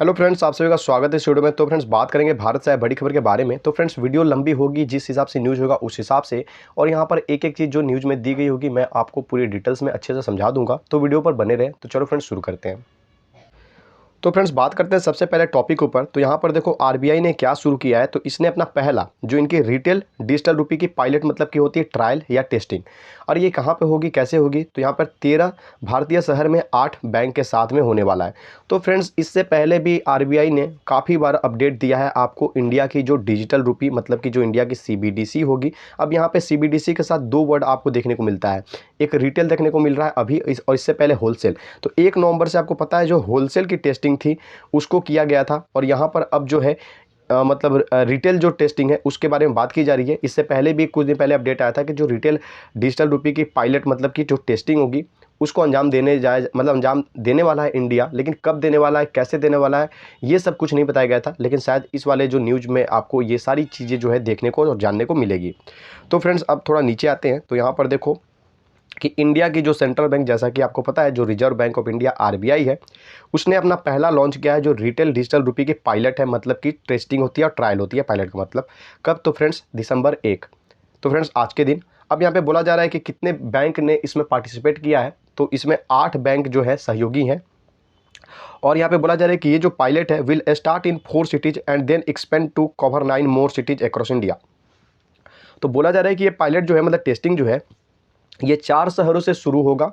Hello friends, आप सभी का स्वागत है इस वीडियो में। तो फ्रेंड्स बात करेंगे भारत से आए बड़ी खबर के बारे में। तो फ्रेंड्स वीडियो लंबी होगी, जिस हिसाब से न्यूज़ होगा उस हिसाब से, और यहाँ पर एक एक चीज़ जो न्यूज़ में दी गई होगी मैं आपको पूरी डिटेल्स में अच्छे से समझा दूंगा। तो वीडियो पर बने रहे। तो चलो फ्रेंड्स शुरू करते हैं। तो फ्रेंड्स बात करते हैं सबसे पहले टॉपिक ऊपर। तो यहाँ पर देखो आरबीआई ने क्या शुरू किया है। तो इसने अपना पहला जो इनकी रिटेल डिजिटल रुपये की पायलट मतलब की होती है ट्रायल या टेस्टिंग, और ये कहाँ पे होगी, कैसे होगी, तो यहाँ पर 13 भारतीय शहर में 8 बैंक के साथ में होने वाला है। तो फ्रेंड्स इससे पहले भी आरबीआई ने काफ़ी बार अपडेट दिया है आपको इंडिया की जो डिजिटल रुपये मतलब कि जो इंडिया की सीबीडीसी होगी। अब यहाँ पे सीबीडीसी के साथ दो वर्ड आपको देखने को मिलता है, एक रिटेल देखने को मिल रहा है अभी और इससे पहले होलसेल। तो 1 नवंबर से आपको पता है जो होलसेल की टेस्टिंग थी उसको किया गया था, और यहाँ पर अब जो है मतलब रिटेल जो टेस्टिंग है उसके बारे में बात की जा रही है। इससे पहले भी कुछ दिन पहले अपडेट आया था कि जो रिटेल डिजिटल रुपये की पायलट मतलब की जो टेस्टिंग होगी उसको अंजाम देने जाए, मतलब अंजाम देने वाला है इंडिया, लेकिन कब देने वाला है, कैसे देने वाला है, ये सब कुछ नहीं बताया गया था। लेकिन शायद इस वाले जो न्यूज़ में आपको ये सारी चीज़ें जो है देखने को और जानने को मिलेगी। तो फ्रेंड्स अब थोड़ा नीचे आते हैं। तो यहाँ पर देखो कि इंडिया की जो सेंट्रल बैंक, जैसा कि आपको पता है जो reserve bank of India RBI है, उसने अपना पहला लॉन्च किया है जो रिटेल डिजिटल रुपये की पायलट है, मतलब कि टेस्टिंग होती है और ट्रायल होती है। पायलट का मतलब कब, तो फ्रेंड्स दिसंबर 1। तो फ्रेंड्स आज के दिन। अब यहाँ पे बोला जा रहा है कि कितने बैंक ने इसमें पार्टिसिपेट किया है। तो इसमें 8 बैंक जो है सहयोगी हैं, और यहाँ पे बोला जा रहा है कि ये जो पायलट है will start in 4 cities and then expand to cover 9 more cities across India. तो बोला जा रहा है कि ये पायलट जो है मतलब टेस्टिंग जो है ये 4 शहरों से शुरू होगा,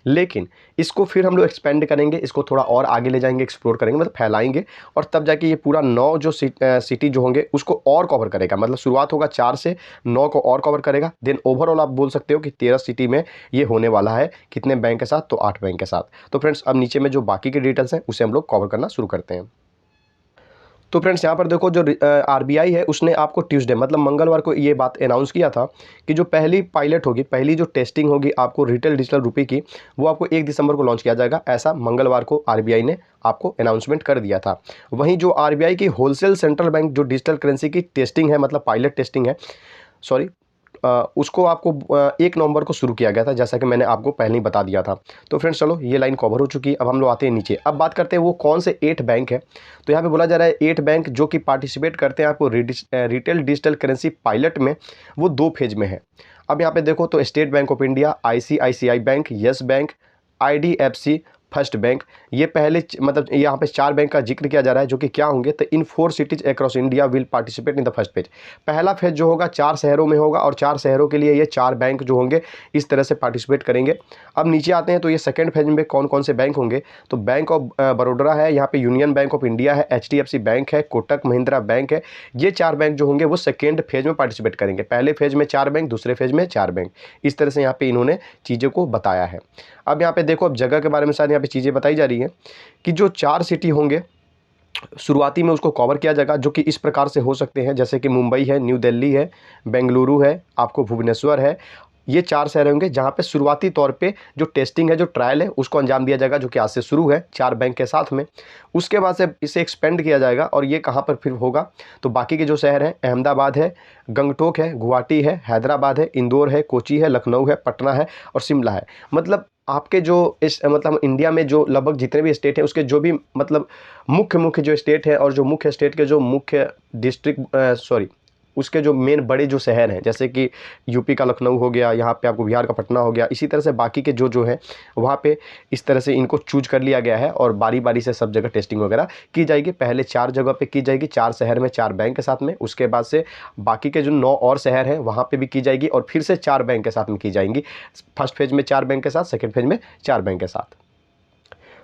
लेकिन इसको फिर हम लोग एक्सपेंड करेंगे, इसको थोड़ा और आगे ले जाएंगे, एक्सप्लोर करेंगे, मतलब फैलाएंगे, और तब जाके ये पूरा 9 जो सिटी जो होंगे उसको और कवर करेगा। मतलब शुरुआत होगा 4 से, 9 को और कवर करेगा। देन ओवरऑल आप बोल सकते हो कि 13 सिटी में ये होने वाला है। कितने बैंक के साथ, तो 8 बैंक के साथ। तो फ्रेंड्स अब नीचे में जो बाकी के डिटेल्स हैं उसे हम लोग कवर करना शुरू करते हैं। तो फ्रेंड्स यहाँ पर देखो जो आरबीआई है उसने आपको ट्यूसडे मतलब मंगलवार को ये बात अनाउंस किया था कि जो पहली पायलट होगी, पहली जो टेस्टिंग होगी आपको रिटेल डिजिटल रुपये की, वो आपको 1 दिसंबर को लॉन्च किया जाएगा। ऐसा मंगलवार को आरबीआई ने आपको अनाउंसमेंट कर दिया था। वहीं जो आरबीआई की होलसेल सेंट्रल बैंक जो डिजिटल करेंसी की टेस्टिंग है, मतलब पायलट टेस्टिंग है, सॉरी, उसको आपको 1 नवंबर को शुरू किया गया था, जैसा कि मैंने आपको पहले ही बता दिया था। तो फ्रेंड्स चलो ये लाइन कवर हो चुकी है। अब हम लोग आते हैं नीचे। अब बात करते हैं वो कौन से 8 बैंक है। तो यहाँ पे बोला जा रहा है 8 बैंक जो कि पार्टिसिपेट करते हैं आपको रिटेल डिजिटल करेंसी पायलट में, वो 2 फेज में है। अब यहाँ पे देखो तो state bank of India, ICICI bank, yes bank, IDFC first bank, ये पहले मतलब यहाँ पे 4 बैंक का जिक्र किया जा रहा है जो कि क्या होंगे, तो इन 4 cities across India will participate in the first phase. पहला फेज जो होगा 4 शहरों में होगा, और 4 शहरों के लिए ये 4 बैंक जो होंगे इस तरह से पार्टिसिपेट करेंगे। अब नीचे आते हैं तो ये सेकंड फेज में कौन कौन से बैंक होंगे। तो बैंक ऑफ बड़ौदा है, यहाँ पे यूनियन बैंक ऑफ इंडिया है, एचडीएफसी बैंक है, कोटक महिंद्रा बैंक है। ये 4 बैंक जो होंगे वो सेकेंड फेज में पार्टिसिपेट करेंगे। पहले फेज में 4 बैंक, दूसरे फेज में 4 बैंक, इस तरह से यहाँ पे इन्होंने चीज़ों को बताया है। अब यहाँ पे देखो अब जगह के बारे में शायद यहाँ पे चीज़ें बताई जा रही हैं कि जो 4 सिटी होंगे शुरुआती में उसको कवर किया जाएगा, जो कि इस प्रकार से हो सकते हैं जैसे कि मुंबई है, न्यू दिल्ली है, बेंगलुरु है, आपको भुवनेश्वर है। ये 4 शहर होंगे जहाँ पे शुरुआती तौर पे जो टेस्टिंग है, जो ट्रायल है, उसको अंजाम दिया जाएगा, जो कि आज से शुरू है 4 बैंक के साथ में। उसके बाद से इसे एक्सपेंड किया जाएगा, और ये कहाँ पर फिर होगा, तो बाकी के जो शहर हैं अहमदाबाद है, गंगटोक है, गुवाहाटी है, हैदराबाद है, इंदौर है, कोची है, लखनऊ है, पटना है और शिमला है। मतलब आपके जो इस मतलब इंडिया में जो लगभग जितने भी स्टेट हैं उसके जो भी मतलब मुख्य मुख्य जो स्टेट है, और जो मुख्य स्टेट के जो मुख्य डिस्ट्रिक्ट सॉरी उसके जो मेन बड़े जो शहर हैं, जैसे कि यूपी का लखनऊ हो गया, यहाँ पे आपको बिहार का पटना हो गया, इसी तरह से बाकी के जो जो है वहाँ पे इस तरह से इनको चूज कर लिया गया है, और बारी बारी से सब जगह टेस्टिंग वगैरह की जाएगी। पहले 4 जगह पे की जाएगी, 4 शहर में 4 बैंक के साथ में। उसके बाद से बाकी के जो 9 और शहर हैं वहाँ पे भी की जाएगी, और फिर से 4 बैंक के साथ में की जाएंगी। फर्स्ट फेज में 4 बैंक के साथ, सेकेंड फेज में 4 बैंक के साथ।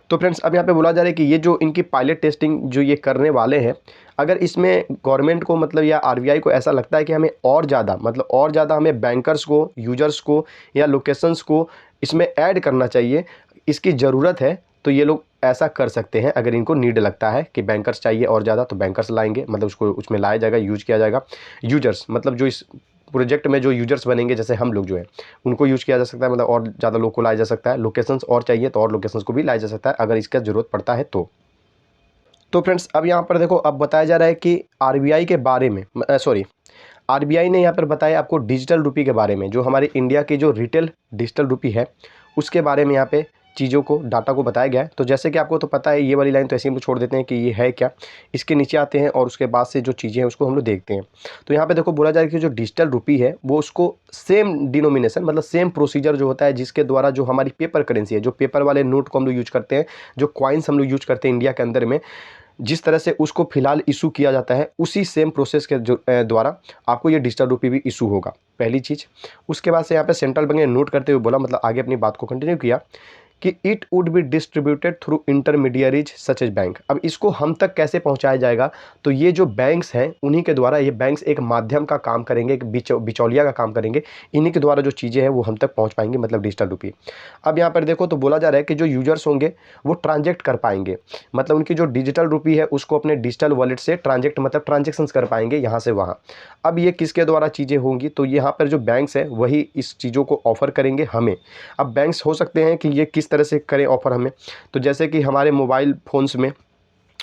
तो फ्रेंड्स अब यहाँ पे बोला जा रहा है कि ये जो इनकी पायलट टेस्टिंग जो ये करने वाले हैं, अगर इसमें गवर्नमेंट को मतलब या आरबीआई को ऐसा लगता है कि हमें और ज़्यादा मतलब और ज़्यादा हमें बैंकर्स को, यूजर्स को या लोकेशंस को इसमें ऐड करना चाहिए, इसकी ज़रूरत है, तो ये लोग ऐसा कर सकते हैं। अगर इनको नीड लगता है कि बैंकर्स चाहिए और ज़्यादा, तो बैंकर्स लाएंगे, मतलब उसको उसमें लाया जाएगा, यूज किया जाएगा। यूजर्स मतलब जो इस प्रोजेक्ट में जो यूजर्स बनेंगे, जैसे हम लोग जो है, उनको यूज़ किया जा सकता है, मतलब और ज़्यादा लोग को लाया जा सकता है। लोकेशंस और चाहिए तो और लोकेशंस को भी लाया जा सकता है अगर इसका ज़रूरत पड़ता है तो फ्रेंड्स अब यहाँ पर देखो अब बताया जा रहा है कि आरबीआई के बारे में सॉरी आरबीआई ने यहाँ पर बताया आपको डिजिटल रुपये के बारे में, जो हमारे इंडिया की जो रिटेल डिजिटल रुपये है उसके बारे में यहाँ पे चीज़ों को, डाटा को बताया गया है। तो जैसे कि आपको तो पता है, ये वाली लाइन तो ऐसे ही हम लोग छोड़ देते हैं कि ये है क्या। इसके नीचे आते हैं और उसके बाद से जो चीज़ें हैं उसको हम लोग देखते हैं। तो यहाँ पे देखो बोला जा रहा है कि जो डिजिटल रुपी है वो उसको सेम डिनोमिनेशन मतलब सेम प्रोसीजर जो होता है जिसके द्वारा जो हमारी पेपर करेंसी है, जो पेपर वाले नोट को हम लोग यूज करते हैं, जो कॉइन्स हम लोग यूज करते हैं इंडिया के अंदर में, जिस तरह से उसको फिलहाल इशू किया जाता है उसी सेम प्रोसेस के जो द्वारा आपको ये डिजिटल रुपी भी इशू होगा, पहली चीज़। उसके बाद से यहाँ पे सेंट्रल बैंक ने नोट करते हुए बोला, मतलब आगे अपनी बात को कंटिन्यू किया कि it would be distributed through intermediaries such as bank. अब इसको हम तक कैसे पहुंचाया जाएगा, तो ये जो बैंक्स हैं उन्हीं के द्वारा, ये बैंक्स एक माध्यम का काम करेंगे, एक बिचौलिया का काम करेंगे, इन्हीं के द्वारा जो चीज़ें हैं वो हम तक पहुंच पाएंगे, मतलब डिजिटल रुपये। अब यहाँ पर देखो तो बोला जा रहा है कि जो यूजर्स होंगे वो ट्रांजेक्ट कर पाएंगे, मतलब उनकी जो डिजिटल रुपी है उसको अपने डिजिटल वॉलेट से ट्रांजेक्ट मतलब ट्रांजेक्शन्स कर पाएंगे यहाँ से वहाँ। अब ये किसके द्वारा चीज़ें होंगी, तो यहाँ पर जो बैंक्स हैं वही इस चीज़ों को ऑफर करेंगे हमें। अब बैंक्स हो सकते हैं कि ये किस तरह से करें ऑफर हमें, तो जैसे कि हमारे मोबाइल फ़ोन्स में,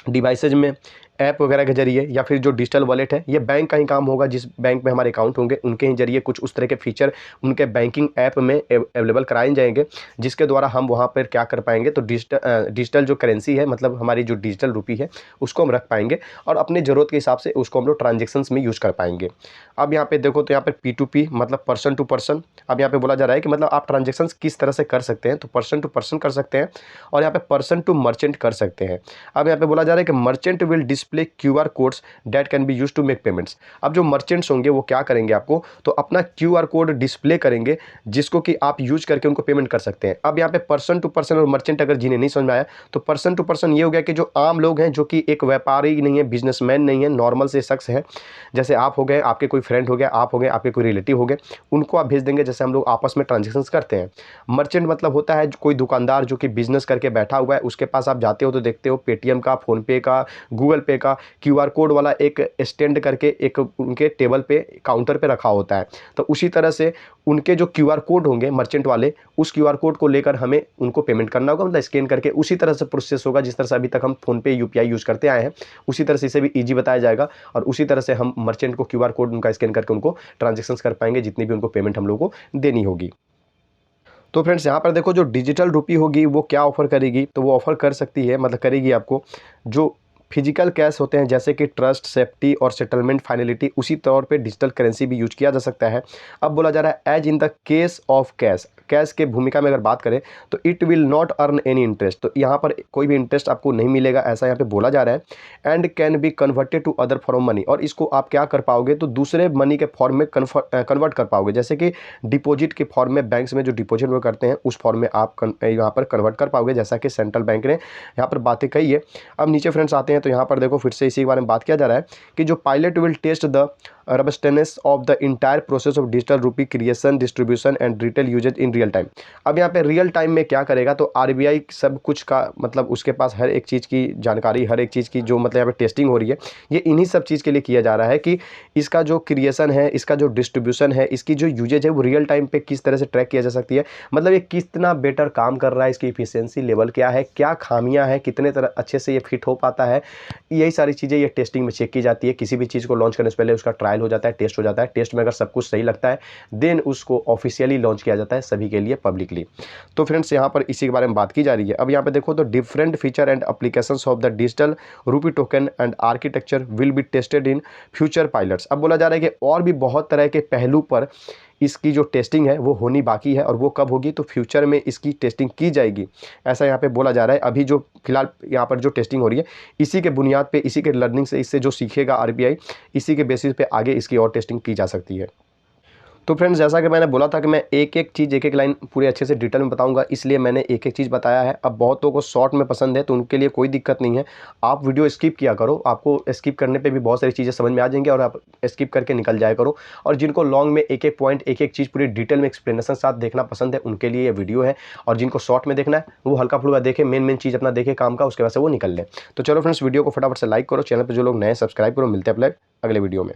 डिवाइसेज में, ऐप वगैरह के जरिए, या फिर जो डिजिटल वॉलेट है ये बैंक का ही काम होगा, जिस बैंक में हमारे अकाउंट होंगे उनके ही जरिए कुछ उस तरह के फीचर उनके बैंकिंग ऐप में अवेलेबल कराए जाएंगे, जिसके द्वारा हम वहाँ पर क्या कर पाएंगे, तो डिजिटल जो करेंसी है मतलब हमारी जो डिजिटल रुपी है उसको हम रख पाएंगे और अपने ज़रूरत के हिसाब से उसको हम लोग ट्रांजेक्शन्स में यूज़ कर पाएंगे। अब यहाँ पे देखो तो यहाँ पर P2P मतलब पर्सन टू पर्सन। अब यहाँ पे बोला जा रहा है कि मतलब आप ट्रांजेक्शन्स किस तरह से कर सकते हैं, तो पर्सन टू पर्सन कर सकते हैं और यहाँ पे पर्सन टू मर्चेंट कर सकते हैं। अब यहाँ पे बोला जा रहा है कि merchant will display QR codes that can be use to make payments. अब जो मर्चेंट्स होंगे वो क्या करेंगे, आपको तो अपना QR कोड डिस्प्ले करेंगे जिसको कि आप यूज करके उनको पेमेंट कर सकते हैं। अब यहाँ पे पर्सन टू पर्सन और मर्चेंट अगर जिन्हें नहीं समझ में आया, तो पर्सन टू पर्सन ये हो गया कि जो आम लोग हैं, जो कि एक व्यापारी नहीं है, बिजनेसमैन नहीं है, नॉर्मल से शख्स है, जैसे आप हो गए, आपके कोई फ्रेंड हो गया, आप हो गए, आपके कोई रिलेटिव हो गए, उनको आप भेज देंगे जैसे हम लोग आपस में ट्रांजेक्शन्स करते हैं। मर्चेंट मतलब होता है कोई दुकानदार जो कि बिजनेस करके बैठा हुआ है, उसके पास आप जाते हो तो देखते हो पेटीएम का, फ़ोनपे का, गूगल पे का QR कोड वाला एक स्टैंड करके एक उनके टेबल पे, काउंटर पे रखा होता है। तो उसी तरह से उनके जो QR कोड होंगे मर्चेंट वाले, उस QR कोड को लेकर हमें उनको पेमेंट करना होगा, मतलब स्कैन करके उसी तरह से प्रोसेस होगा जिस तरह से अभी तक हम फ़ोनपे UPI यूज़ करते आए हैं, उसी तरह से इसे भी ईजी बताया जाएगा और उसी तरह से हम मर्चेंट को QR कोड उनका स्कैन करके उनको ट्रांजेक्शन्स कर पाएंगे, जितनी भी उनको पेमेंट हम लोगों को देनी होगी। तो फ्रेंड्स यहाँ पर देखो जो डिजिटल रुपी होगी वो क्या ऑफ़र करेगी, तो वो ऑफ़र कर सकती है, मतलब करेगी आपको जो फिजिकल कैश होते हैं जैसे कि ट्रस्ट, सेफ्टी और सेटलमेंट फाइनलिटी, उसी तौर पे डिजिटल करेंसी भी यूज किया जा सकता है। अब बोला जा रहा है as in the case of cash, cash के भूमिका में अगर बात करें तो it will not earn any interest, तो यहाँ पर कोई भी इंटरेस्ट आपको नहीं मिलेगा, ऐसा यहाँ पे बोला जा रहा है। And can be converted to other form money, और इसको आप क्या कर पाओगे, तो दूसरे मनी के फॉर्म में कन्वर्ट कर पाओगे, जैसे कि डिपॉजिट के फॉर्म में बैंक्स में जो डिपॉजिट वो करते हैं उस फॉर्म में आप यहाँ पर कन्वर्ट कर पाओगे, जैसा कि सेंट्रल बैंक ने यहाँ पर बातें कही है। अब नीचे फ्रेंड्स आते हैं तो यहाँ पर देखो फिर से इसी के बारे में बात किया जा रहा है कि जो pilot will test the robustness of the entire process of digital rupee creation, distribution and retail usage in real time. अब यहाँ पे रियल टाइम में क्या करेगा, तो RBI सब कुछ का मतलब उसके पास हर एक चीज़ की जानकारी, हर एक चीज़ की जो मतलब यहाँ पे टेस्टिंग हो रही है, ये इन्हीं सब चीज़ के लिए किया जा रहा है कि इसका जो क्रिएशन है, इसका जो डिस्ट्रीब्यूशन है, इसकी जो यूजेज है वो रियल टाइम पे किस तरह से ट्रैक किया जा सकती है, मतलब ये कितना बेटर काम कर रहा है, इसकी इफिशियंसी लेवल क्या है, क्या खामियां हैं, कितने तरह अच्छे से ये फिट हो पाता है, यही सारी चीज़ें ये टेस्टिंग में चेक की जाती है। किसी भी चीज़ को लॉन्च करने से पहले उसका ट्रायल हो जाता है, टेस्ट हो जाता है, टेस्ट में अगर सब कुछ सही लगता है देन उसको ऑफिशियली लॉन्च किया जाता है सभी के लिए पब्लिकली। तो फ्रेंड्स यहाँ पर इसी के बारे में बात की जा रही है। अब यहाँ पे देखो तो different feature and applications of the digital rupee token and architecture will be tested in future pilots. अब बोला जा रहा है कि और भी बहुत तरह के पहलू पर इसकी जो टेस्टिंग है वो होनी बाकी है, और वो कब होगी, तो फ्यूचर में इसकी टेस्टिंग की जाएगी, ऐसा यहाँ पे बोला जा रहा है। अभी जो फिलहाल यहाँ पर जो टेस्टिंग हो रही है इसी के बुनियाद पे, इसी के लर्निंग से, इससे जो सीखेगा RBI, इसी के बेसिस पे आगे इसकी और टेस्टिंग की जा सकती है। तो फ्रेंड्स जैसा कि मैंने बोला था कि मैं एक एक चीज़, एक एक लाइन पूरे अच्छे से डिटेल में बताऊंगा, इसलिए मैंने एक एक चीज़ बताया है। अब बहुत लोगों को शॉर्ट में पसंद है तो उनके लिए कोई दिक्कत नहीं है, आप वीडियो स्किप किया करो, आपको स्किप करने पे भी बहुत सारी चीज़ें समझ में आ जाएंगी और आप स्किप करके निकल जाया करो। और जिनको लॉन्ग में एक एक पॉइंट, एक एक चीज़ पूरी डिटेल में एक्सप्लेनेशन साथ देखना पसंद है उनके लिए ये वीडियो है, और जिनको शॉर्ट में देखना है वो हल्का फुल्का देखे, मेन चीज़ अपना देखे काम का, उसके बाद से वो निकल ले। तो चलो फ्रेंड्स वीडियो को फटाफट से लाइक करो, चैनल पर जो लोग नए सब्सक्राइब करो। मिलते हैं अपने अगले वीडियो में।